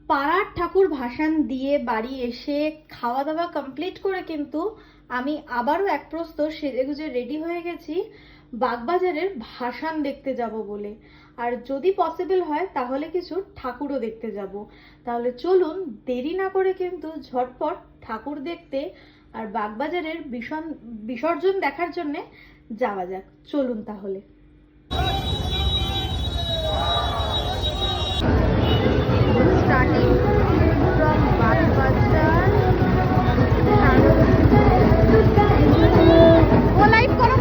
পাড়ার ঠাকুর ভাসান দিয়ে বাড়ি এসে খাওয়া দাওয়া কমপ্লিট করে কিন্তু আমি আবারও এক প্রস্ত সেজেগুজে রেডি হয়ে গেছি বাগবাজারের ভাসান দেখতে যাব বলে। আর যদি পসিবল হয় তাহলে কিছু ঠাকুরও দেখতে যাব। তাহলে চলুন দেরি না করে কিন্তু ঝটপট ঠাকুর দেখতে আর বাগবাজারের বিসর্জন দেখার জন্যে যাওয়া যাক। চলুন তাহলে। Starting from Bagbajar. वो लाइव करो।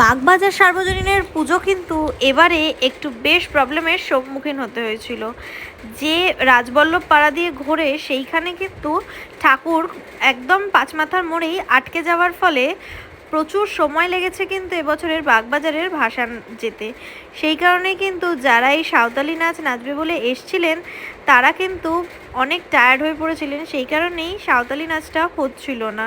বাগবাজার সার্বজনীনের পুজো কিন্তু এবারে একটু বেশ প্রবলেমের সম্মুখীন হতে হয়েছিল। যে রাজবল্লভ পাড়া দিয়ে ঘোরে সেইখানে কিন্তু ঠাকুর একদম পাঁচমাথার মোড়েই আটকে যাওয়ার ফলে প্রচুর সময় লেগেছে কিন্তু এবছরের বাগবাজারের ভাসান যেতে। সেই কারণে কিন্তু যারা এই সাঁওতালি নাচ নাচবে বলে এসছিলেন তারা কিন্তু অনেক টায়ার্ড হয়ে পড়েছিলেন, সেই কারণেই সাঁওতালি নাচটা হচ্ছিল না।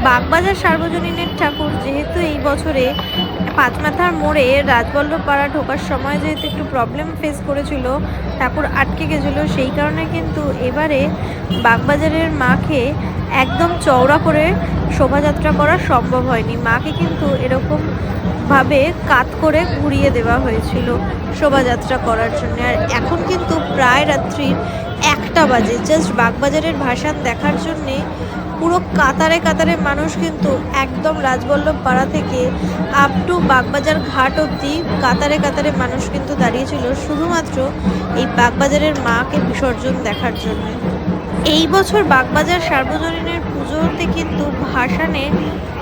বাগবাজার সার্বজনীনের ঠাকুর যেহেতু এই বছরে পাঁচমাথার মোড়ে রাজবল্লভ পাড়া ঢোকার সময় যেহেতু একটু প্রবলেম ফেস করেছিল, ঠাকুর আটকে গেছিলো, সেই কারণে কিন্তু এবারে বাগবাজারের মাকে একদম চওড়া করে শোভাযাত্রা করা সম্ভব হয়নি। মাকে কিন্তু এরকমভাবে কাত করে ঘুরিয়ে দেওয়া হয়েছিল শোভাযাত্রা করার জন্য। আর এখন কিন্তু প্রায় রাত্রির 1টা বাজে। জাস্ট বাগবাজারের ভাসান দেখার জন্যে পুরো কাতারে কাতারে মানুষ কিন্তু একদম রাজবল্লভ পাড়া থেকে আপ টু বাগবাজার ঘাট অবধি কাতারে কাতারে মানুষ কিন্তু দাঁড়িয়েছিল শুধুমাত্র এই বাগবাজারের মাকে বিসর্জন দেখার জন্য। এই বছর বাগবাজার সার্বজনীনের পুজোতে কিন্তু ভাসানে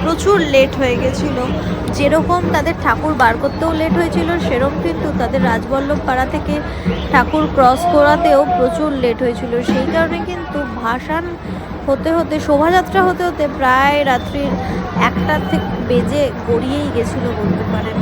প্রচুর লেট হয়ে গেছিল। যেরকম তাদের ঠাকুর বার করতেও লেট হয়েছিল, সেরকম কিন্তু তাদের রাজবল্লভ পাড়া থেকে ঠাকুর ক্রস করাতেও প্রচুর লেট হয়েছিল। সেই কারণে কিন্তু ভাসান হতে হতে শোভাযাত্রা হতে হতে প্রায় রাত্রির 1টা থেকে বেজে গড়িয়েই গেছিলো বলতে পারেন।